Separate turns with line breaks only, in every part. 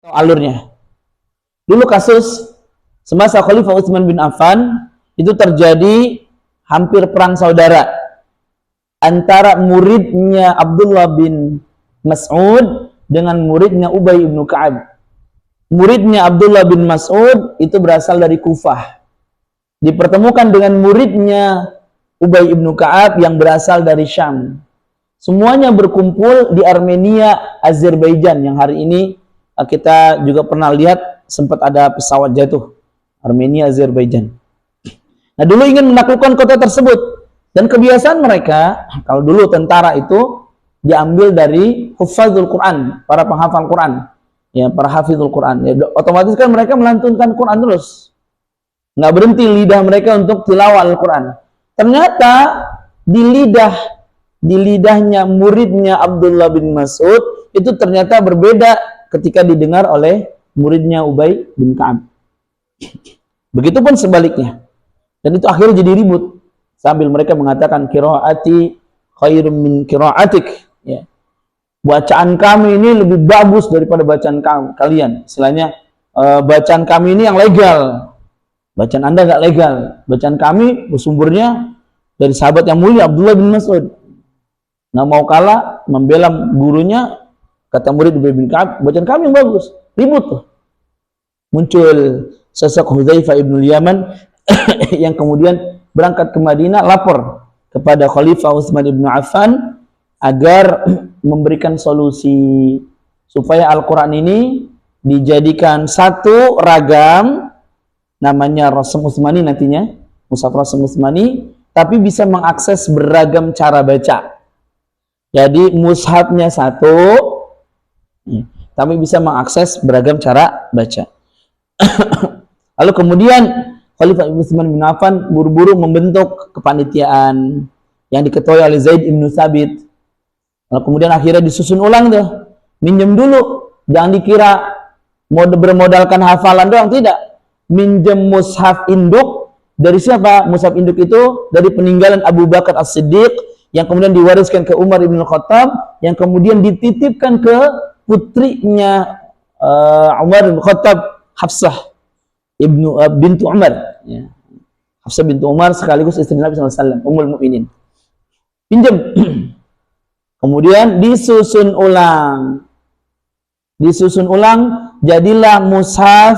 alurnya. Dulu kasus semasa Khalifah Utsman bin Affan itu terjadi hampir perang saudara antara muridnya Abdullah bin Mas'ud dengan muridnya Ubay bin Ka'ab. Muridnya Abdullah bin Mas'ud itu berasal dari Kufah, dipertemukan dengan muridnya Ubay bin Ka'ab yang berasal dari Syam. Semuanya berkumpul di Armenia, Azerbaijan, yang hari ini kita juga pernah lihat sempat ada pesawat jatuh. Armenia, Azerbaijan. Nah, dulu ingin menaklukkan kota tersebut, dan kebiasaan mereka, kalau dulu tentara itu diambil dari hufadzul Quran, para penghafal Quran. Ya, para hafizul Quran. Ya, otomatis kan mereka melantunkan Quran terus. Nggak berhenti lidah mereka untuk tilawah Al-Quran. Ternyata di lidahnya muridnya Abdullah bin Mas'ud itu ternyata berbeda ketika didengar oleh muridnya Ubay bin Ka'ab. Begitupun sebaliknya. Dan itu akhirnya jadi ribut sambil mereka mengatakan qiraati khairum min qiraatik. Ya. Bacaan kami ini lebih bagus daripada bacaan kalian. Istilahnya bacaan kami ini yang legal. Bacaan Anda nggak legal. Bacaan kami bersumbernya dari sahabat yang mulia Abdullah bin Mas'ud. Nggak mau kalah membela gurunya, kata murid Ubay bin Ka'ab, bacaan kami yang bagus. Ribut tuh. Muncul sosok Hudzaifah ibn Yaman yang kemudian berangkat ke Madinah, lapor kepada Khalifah Utsman bin Affan agar memberikan solusi supaya Al-Quran ini dijadikan satu ragam, namanya Rasm Utsmani nantinya, Mushaf Rasm Utsmani, tapi bisa mengakses beragam cara baca. Jadi mushafnya satu, tapi bisa mengakses beragam cara baca. Lalu kemudian Khalifah Utsman bin Affan buru-buru membentuk kepanitiaan yang diketuai oleh Zaid bin Tsabit. Lalu kemudian akhirnya disusun ulang tuh, minjem dulu, jangan dikira bermodalkan hafalan doang, tidak. Minjem mushaf induk dari siapa? Mushaf induk itu dari peninggalan Abu Bakar As-Siddiq yang kemudian diwariskan ke Umar bin Khattab, yang kemudian dititipkan ke putrinya Umar bin Khattab, Hafsah bintu Umar. Ya. Hafsah bintu Umar sekaligus istri Nabi SAW, Ummul Mukminin. Pinjam. Kemudian disusun ulang. Disusun ulang, jadilah mushaf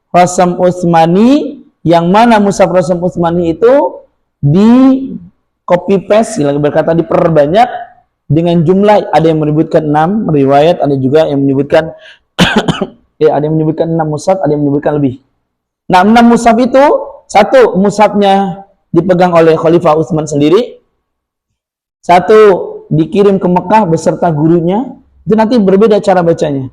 Rasm Utsmani, yang mana mushaf Rasm Utsmani itu di copy paste, berkata diperbanyak dengan jumlah, ada yang menyebutkan 6 riwayat, ada juga yang menyebutkan ya, ada yang menyebutkan 6 mushaf, ada yang menyebutkan lebih. Nah, 6 mushaf itu, satu mushafnya dipegang oleh Khalifah Utsman sendiri, satu dikirim ke Mekah beserta gurunya, itu nanti berbeda cara bacanya.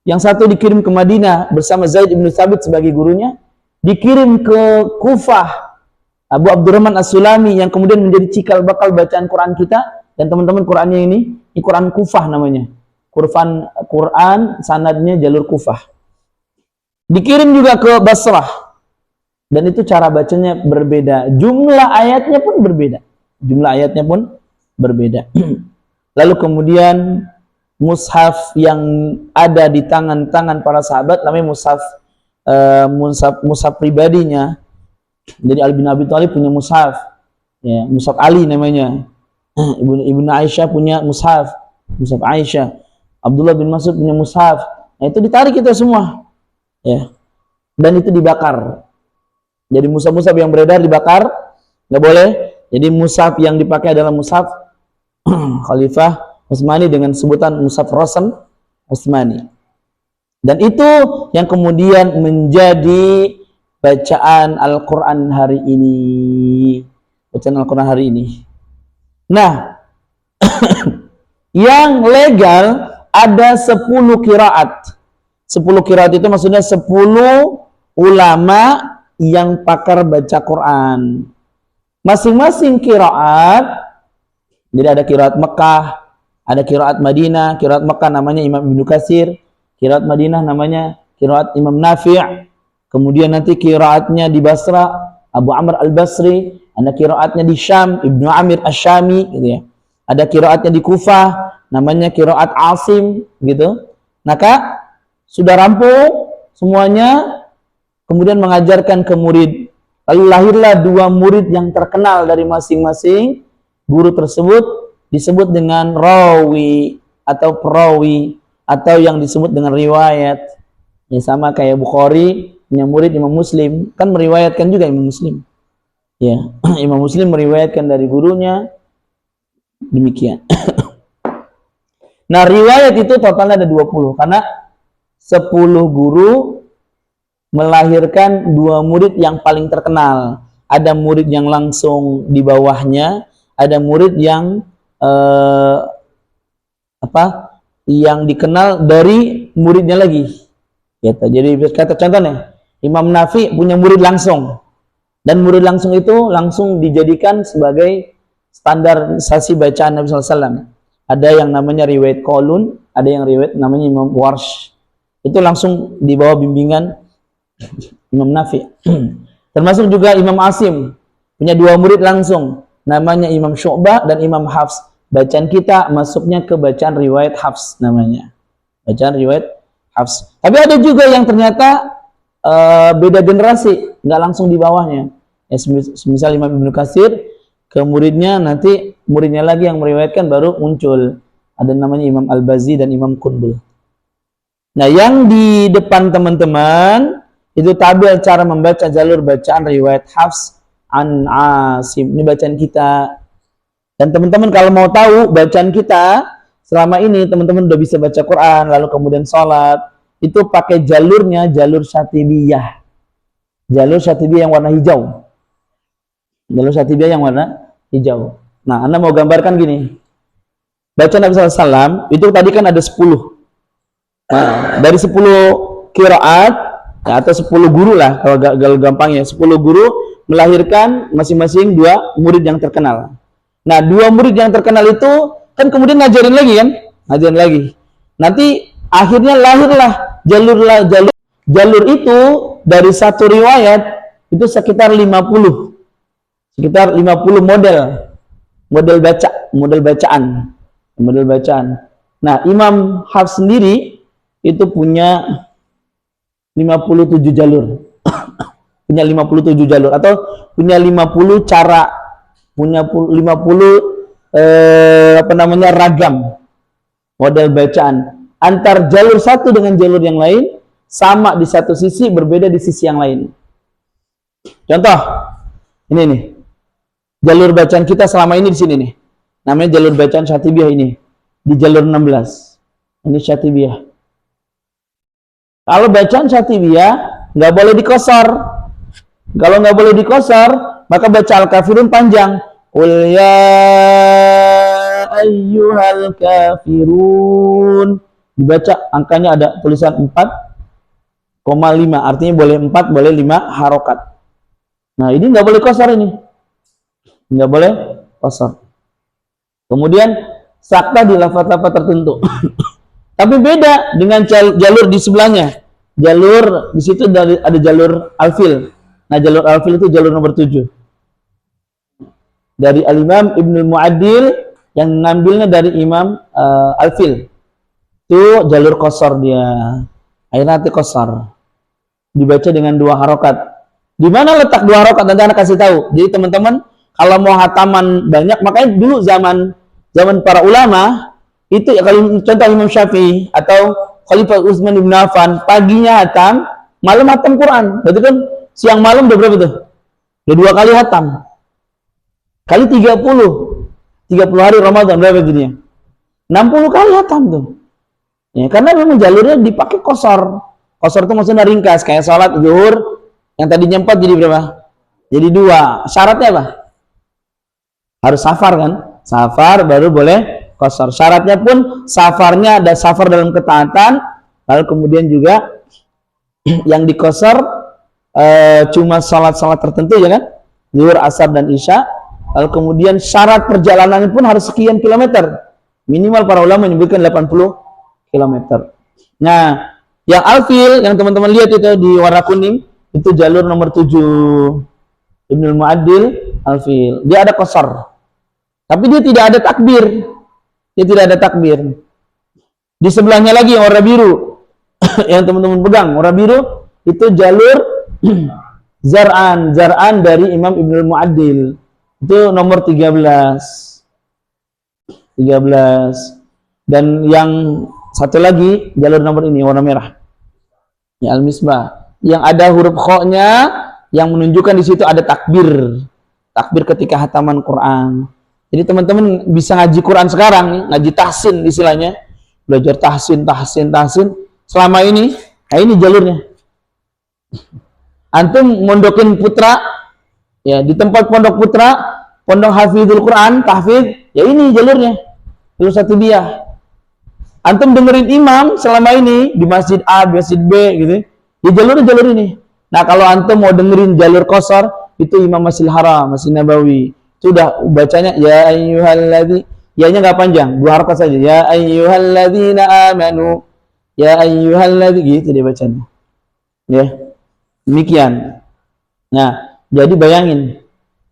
Yang satu dikirim ke Madinah bersama Zaid bin Tsabit sebagai gurunya, dikirim ke Kufah Abu Abdurrahman As-Sulami yang kemudian menjadi cikal bakal bacaan Quran kita. Dan teman-teman, Qurannya ini Quran Kufah namanya. Quran sanadnya jalur Kufah. Dikirim juga ke Basrah. Dan itu cara bacanya berbeda. Jumlah ayatnya pun berbeda. Jumlah ayatnya pun berbeda. Lalu kemudian mushaf yang ada di tangan-tangan para sahabat namanya mushaf pribadinya. Jadi Ali bin Abi Thalib punya mushaf, ya, mushaf Ali namanya. Ibnu Aisyah punya mushaf Aisyah. Abdullah bin Mas'ud punya mushaf. Nah, itu ditarik kita semua, ya. Dan itu dibakar. Jadi mushaf yang beredar dibakar, nggak boleh. Jadi mushaf yang dipakai adalah mushaf Khalifah Utsmani dengan sebutan Mushaf Rasm Utsmani. Dan itu yang kemudian menjadi bacaan Al-Quran hari ini. Bacaan Al-Quran hari ini. Nah, yang legal ada 10 qiraat. 10 qiraat itu maksudnya 10 ulama yang pakar baca Quran. Masing-masing qiraat, jadi ada qiraat Mekah, ada qiraat Madinah. Qiraat Mekah namanya Imam Ibnu Katsir, qiraat Madinah namanya qiraat Imam Nafi'. Kemudian nanti qiraatnya di Basra Abu Amr Al-Basri, ada qiraatnya di Syam Ibnu Amir Asy-Syami gitu ya. Ada qiraatnya di Kufah namanya qiraat Asim gitu. Maka sudah rampung semuanya, kemudian mengajarkan ke murid. Lalu lahirlah dua murid yang terkenal dari masing-masing guru tersebut, disebut dengan rawi atau perawi, atau yang disebut dengan riwayat. Ya, sama kayak Bukhari punya murid Imam Muslim, kan meriwayatkan juga Imam Muslim. Ya, Imam Muslim meriwayatkan dari gurunya, demikian. Nah, riwayat itu totalnya ada 20, karena 10 guru melahirkan 2 murid yang paling terkenal. Ada murid yang langsung di bawahnya, ada murid yang yang dikenal dari muridnya lagi. Gitu. Jadi kata contohnya, Imam Nafi punya murid langsung, dan murid langsung itu langsung dijadikan sebagai standarisasi bacaan Nabi SAW. Ada yang namanya riwayat Qalun, ada yang riwayat namanya Imam Warsh. Itu langsung di bawah bimbingan Imam Nafi. Termasuk juga Imam Asim punya 2 murid langsung, namanya Imam Syu'bah dan Imam Hafs. Bacaan kita masuknya ke bacaan riwayat Hafs namanya. Bacaan riwayat Hafs. Tapi ada juga yang ternyata beda generasi, nggak langsung di bawahnya. Ya, misal Imam Ibnu Katsir ke muridnya, nanti muridnya lagi yang meriwayatkan baru muncul. Ada namanya Imam Al-Bazi dan Imam Qunbul. Nah, yang di depan teman-teman itu tabel cara membaca jalur bacaan riwayat Hafs an Asim. Ini bacaan kita. Dan teman-teman kalau mau tahu bacaan kita selama ini, teman-teman udah bisa baca Quran, lalu kemudian sholat, itu pakai jalurnya, jalur Syatibiyah. Jalur Syatibiyah yang warna hijau. Jalur Syatibiyah yang warna hijau. Nah, Anda mau gambarkan gini. Bacaan Nabi SAW, itu tadi kan ada 10. Nah, dari 10 qiraat, ya, atau 10 guru lah, kalau gampangnya. 10 guru melahirkan masing-masing 2 murid yang terkenal. Nah, 2 murid yang terkenal itu kan kemudian ngajarin lagi kan? Ngajarin lagi. Nanti akhirnya lahirlah jalur itu dari satu riwayat itu sekitar 50. Sekitar 50 model bacaan. Nah, Imam Hafs sendiri itu punya 57 jalur. Punya 57 jalur atau punya 50 cara, punya 50 ragam model bacaan. Antar jalur satu dengan jalur yang lain sama di satu sisi, berbeda di sisi yang lain. Contoh, ini nih. Jalur bacaan kita selama ini di sini nih. Namanya jalur bacaan Syatibiyah ini. Di jalur 16. Ini Syatibiyah. Kalau bacaan Syatibiyah nggak boleh dikosor. Kalau nggak boleh dikosor, maka baca Al-Kafirun panjang. Qul ya ayyuhal kafirun. Dibaca angkanya ada tulisan 4,5. Artinya boleh 4, boleh 5 harokat. Nah, ini nggak boleh kosor ini. Nggak boleh kosor. Kemudian sakta di lafaz-lafaz tertentu. Tapi beda dengan jalur di sebelahnya. Jalur di situ ada jalur alfil. Nah, jalur alfil itu jalur nomor 7. Dari Al-Imam Ibnul Mu'addil yang ngambilnya dari Imam Alfil. Itu jalur kosor dia. Akhirnya nanti kosor. Dibaca dengan 2 harokat. Di mana letak 2 harokat? Nanti anak kasih tahu. Jadi teman-teman kalau mau hataman banyak, makanya dulu zaman para ulama itu ya, kalau contoh Imam Syafi'i atau Khalifah Utsman bin Affan, paginya hatam, malam hatam Quran. Berarti kan siang malam udah berapa tuh? Udah 2 kali hatam. Kali 30 hari Ramadan berapa jadinya? 60 kali hatam tuh. Ya, karena memang jalurnya dipakai kosor. Kosor itu maksudnya ringkas, kayak sholat zuhur yang tadinya 4 jadi berapa? Jadi 2. Syaratnya apa? Harus safar kan? Safar baru boleh kosor. Syaratnya pun safarnya ada safar dalam ketaatan, lalu kemudian juga yang dikosor cuma salat-salat tertentu ya kan? Zuhur, asar dan isya. Lalu kemudian syarat perjalanan pun harus sekian kilometer. Minimal para ulama menyebutkan 80 kilometer. Nah, yang alfil yang teman-teman lihat itu di warna kuning itu jalur nomor 7 Ibnul Mu'addil alfil. Dia ada qasar. Tapi dia tidak ada takbir. Dia tidak ada takbir. Di sebelahnya lagi yang warna biru. yang teman-teman pegang warna biru itu jalur Zar'an dari Imam Ibnul Mu'addil. Itu nomor 13. Dan yang satu lagi jalur nomor ini warna merah. Ya, Al-Misbah. Yang ada huruf kho-nya yang menunjukkan di situ ada takbir. Takbir ketika hataman Quran. Jadi teman-teman bisa ngaji Quran sekarang nih, ngaji tahsin istilahnya. Belajar tahsin. Selama ini, nah ini jalurnya. Antum mondokin putra, ya di tempat pondok putra, pondok hafizul Quran, tahfidz, ya ini jalurnya. Jalur Syatibiyah. Antum dengerin imam selama ini di masjid A, di masjid B gitu. Ya jalur ini. Nah, kalau antum mau dengerin jalur qasar, itu Imam Masjidil Haram, Masjid Nabawi. Sudah bacanya ya ayyuhalladzi, ya-nya enggak panjang, 2 harakat saja. Ya ayyuhalladzina amanu. Ya ayyuhalladzi, gitu dia bacanya. Ya. Demikian. Nah, jadi bayangin,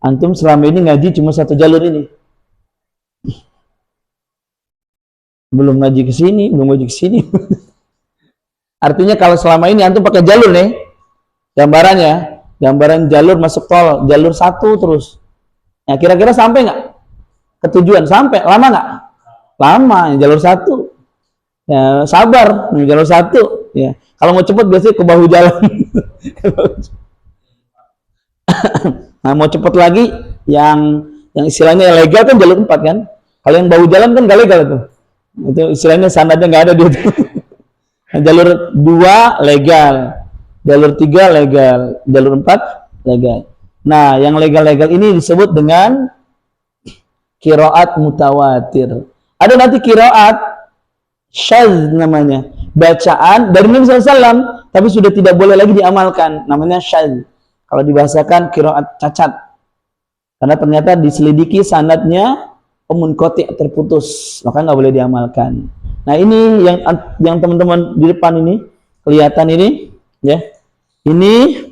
antum selama ini ngaji cuma satu jalur ini. Belum ngaji ke sini, belum ngaji ke sini. Artinya kalau selama ini antum pakai jalur nih, gambarannya, gambaran jalur masuk tol, jalur 1 terus. Nah, kira-kira sampai nggak ke tujuan? Sampai? Lama nggak? Lama, jalur 1. Ya, sabar, jalur 1. Ya, kalau mau cepet biasanya ke bahu jalan. Nah, mau cepet lagi yang istilahnya legal kan jalur 4 kan. Kalau yang bahu jalan kan nggak legal itu. Itu istilahnya sanadnya nggak ada di itu. Nah, jalur 2 legal, jalur 3 legal, jalur 4 legal. Nah, yang legal-legal ini disebut dengan qiraat mutawatir. Ada nanti qiraat syadz namanya, bacaan dari Nabi SAW tapi sudah tidak boleh lagi diamalkan, namanya syadz. Kalau dibahasakan qiraat cacat, karena ternyata diselidiki sanadnya munqati, terputus, maka nggak boleh diamalkan. Nah, ini yang teman-teman di depan ini kelihatan ini, ya, ini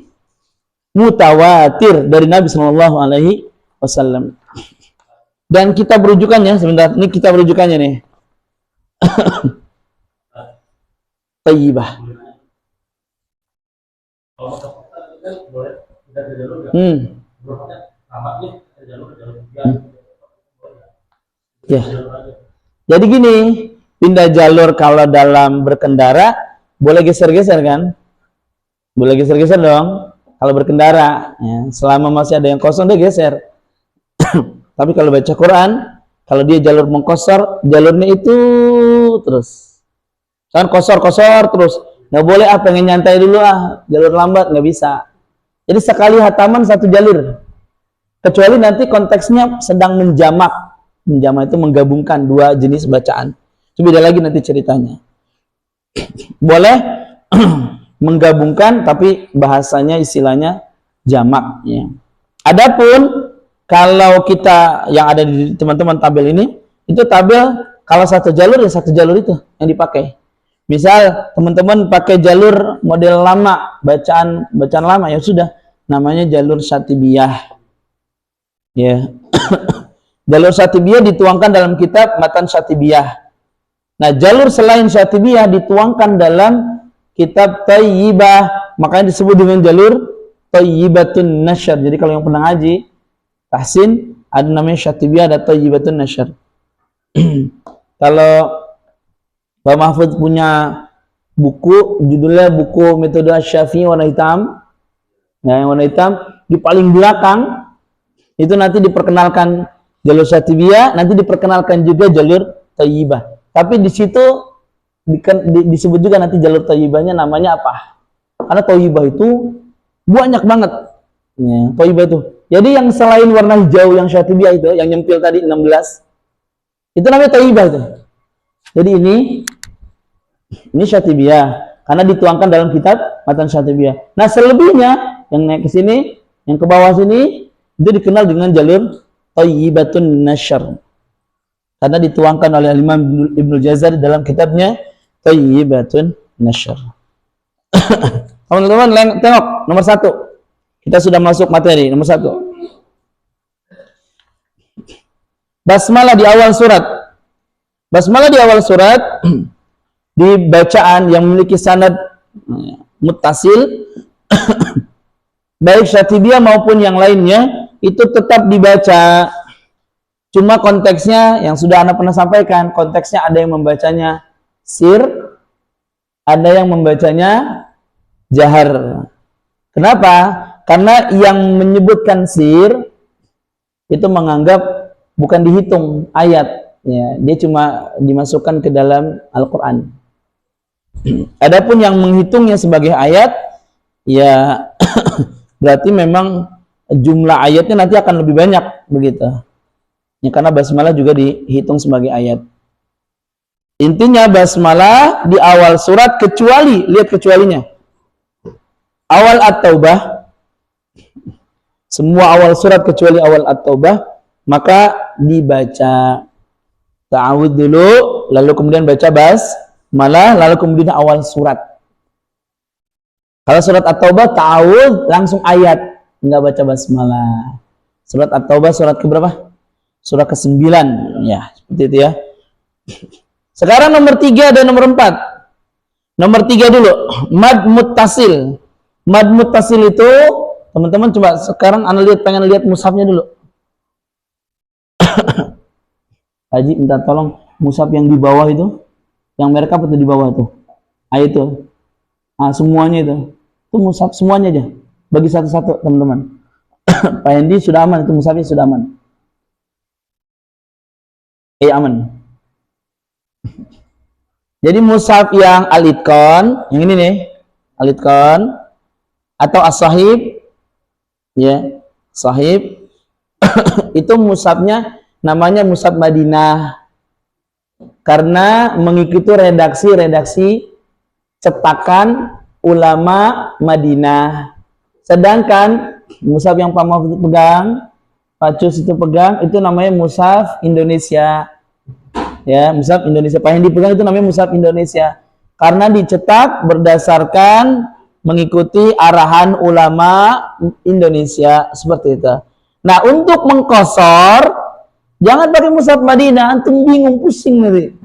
mutawatir dari Nabi Shallallahu Alaihi Wasallam. Dan kita berujukannya sebentar, ini kita berujukannya nih. Tayyibah. Ya. Jadi gini, pindah jalur kalau dalam berkendara boleh geser-geser kan? Boleh geser-geser dong. Kalau berkendara, ya, selama masih ada yang kosong dia geser. Tapi kalau baca Quran, kalau dia jalur mengkosor, jalurnya itu terus. Kan kosor terus. Nggak boleh pengen nyantai dulu jalur lambat, nggak bisa. Jadi sekali hataman satu jalur. Kecuali nanti konteksnya sedang menjamak. Menjamak itu menggabungkan 2 jenis bacaan. Itu beda lagi nanti ceritanya. Boleh menggabungkan tapi bahasanya istilahnya jamak, ya. Adapun kalau kita yang ada di teman-teman tabel ini, itu tabel kalau satu jalur ya satu jalur itu yang dipakai. Misal teman-teman pakai jalur model lama, bacaan lama, ya sudah, namanya jalur Syatibiyah. Ya. Jalur Syatibiyah dituangkan dalam kitab Matan Syatibiyah. Nah, jalur selain Syatibiyah dituangkan dalam kitab Thayyibah, makanya disebut dengan jalur Thayyibatun Nashr. Jadi kalau yang pernah ngaji tahsin, ada namanya Syatibiyah, ada Thayyibatun Nashr. Kalau Pak Mahfud punya buku, judulnya buku Metode Asy-Syafi'i warna hitam. Nah, yang warna hitam di paling belakang itu nanti diperkenalkan jalur Syatibiyah, nanti diperkenalkan juga jalur Thayyibah. Tapi di situ disebut juga nanti jalur Thayyibahnya namanya apa? Karena Thayyibah itu banyak banget. Ya, Thayyibah itu. Jadi yang selain warna hijau yang Syatibiyah itu, yang nyempil tadi 16, itu namanya Thayyibah itu. Jadi ini Syatibiyah karena dituangkan dalam kitab Matan Syatibiyah. Nah, selebihnya yang naik ke sini, yang ke bawah sini itu dikenal dengan jalur Thayyibatun Nashr. Karena dituangkan oleh Imam Ibnu Jazari dalam kitabnya Thayyibatun Nashr. Teman-teman, tengok nomor 1. Kita sudah masuk materi nomor 1. Basmalah di awal surat. Basmalah di awal surat di bacaan yang memiliki sanad muttasil baik Syatibiyah maupun yang lainnya itu tetap dibaca. Cuma konteksnya yang sudah Anda pernah sampaikan, konteksnya ada yang membacanya sir, ada yang membacanya jahar. Kenapa? Karena yang menyebutkan sir itu menganggap bukan dihitung ayat, ya, dia cuma dimasukkan ke dalam Al-Quran. Adapun yang menghitungnya sebagai ayat, ya berarti memang jumlah ayatnya nanti akan lebih banyak begitu. Ya, karena basmalah juga dihitung sebagai ayat. Intinya basmalah di awal surat kecuali, lihat kecualinya. Awal At-Taubah, semua awal surat kecuali awal At-Taubah, maka dibaca ta'awudz dulu, lalu kemudian baca basmalah, lalu kemudian awal surat. Kalau surat At-Taubah ta'awudz langsung ayat, enggak baca basmalah. Surat At-Taubah surat keberapa? Surat ke-9, ya, seperti itu ya. Sekarang nomor 3 dan nomor 4. Nomor 3 dulu, mad muttasil. Mad muttasil itu, teman-teman coba sekarang pengen lihat mushafnya dulu. Haji minta tolong mushaf yang di bawah itu, yang merek apa tuh di bawah tuh? Itu. Ah, semuanya itu. Itu mushaf semuanya aja. Bagi satu-satu, teman-teman. Pak Hendi sudah aman, itu mushafnya sudah aman. Aman. Jadi mushaf yang Al-Itqan, yang ini nih, Al-Itqan atau As-Sahib, ya, Sahib, itu mushafnya namanya mushaf Madinah, karena mengikuti redaksi cetakan ulama Madinah. Sedangkan mushaf yang Pak Mahfud pegang, Pak Cus itu pegang, itu namanya mushaf Indonesia. Ya, mushaf Indonesia. Pak Hendi pegang itu namanya mushaf Indonesia. Karena dicetak berdasarkan mengikuti arahan ulama Indonesia, seperti itu. Nah, untuk mengkosor, jangan pakai mushaf Madinah, antum bingung, pusing nanti.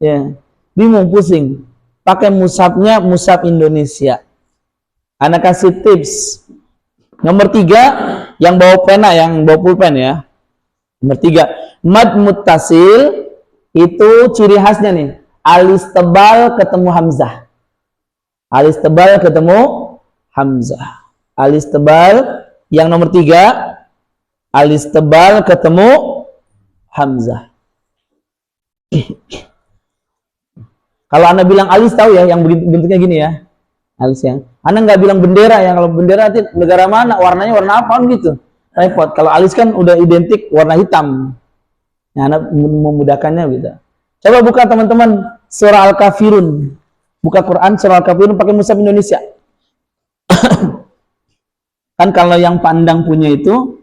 Ya, bingung, pusing. Pakai mushafnya mushaf Indonesia. Anak kasih tips. Nomor 3, yang bawa pena, yang bawa pulpen ya. Nomor 3, mad muttasil itu ciri khasnya nih, alis tebal ketemu hamzah. Alis tebal ketemu hamzah. Alis tebal yang nomor 3, alis tebal ketemu hamzah. Kalau Anda bilang alis, tahu ya yang bentuknya gini ya. Alis ya. Anda nggak bilang bendera ya, kalau bendera nanti negara mana, warnanya warna apa gitu. Repot. Kalau alis kan udah identik warna hitam. Nah, Anda memudahkannya gitu. Coba buka teman-teman surah Al-Kafirun. Buka Quran surah Al-Kafirun pakai mushaf Indonesia. Kan kalau yang pandang punya itu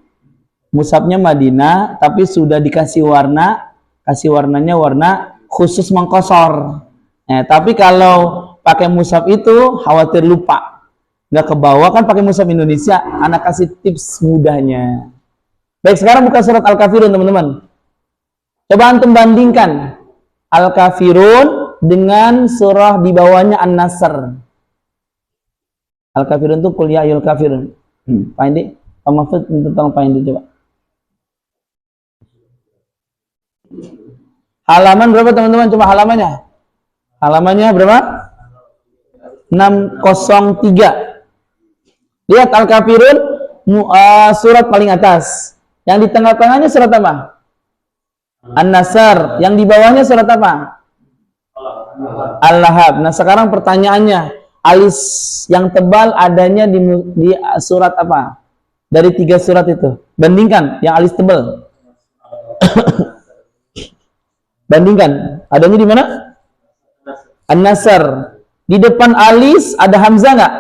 mushafnya Madinah, tapi sudah dikasih warna, warnanya warna khusus mengkosor. Tapi kalau pakai mushaf itu khawatir lupa, nggak ke bawah, kan pakai mushaf Indonesia. Anak kasih tips mudahnya. Baik, sekarang buka surat Al-Kafirun teman-teman. Coba antum bandingkan Al-Kafirun dengan surah di bawahnya An-Nasr. Al-Kafirun itu kuliah ayul kafirun. Pak Indi, Pak Mahfud minta tolong Pak Indi coba. Halaman berapa teman-teman? Coba halamannya. Halamannya berapa? 603. Lihat Al-Kafirun surat paling atas. Yang di tengah-tengahnya surat apa? An-Nasr. Yang di bawahnya surat apa? Al-Lahab. Nah, sekarang pertanyaannya, alis yang tebal adanya di surat apa? Dari 3 surat itu. Bandingkan yang alis tebal. Bandingkan. Adanya di mana? An-Nasr. Di depan alis ada hamzah nggak?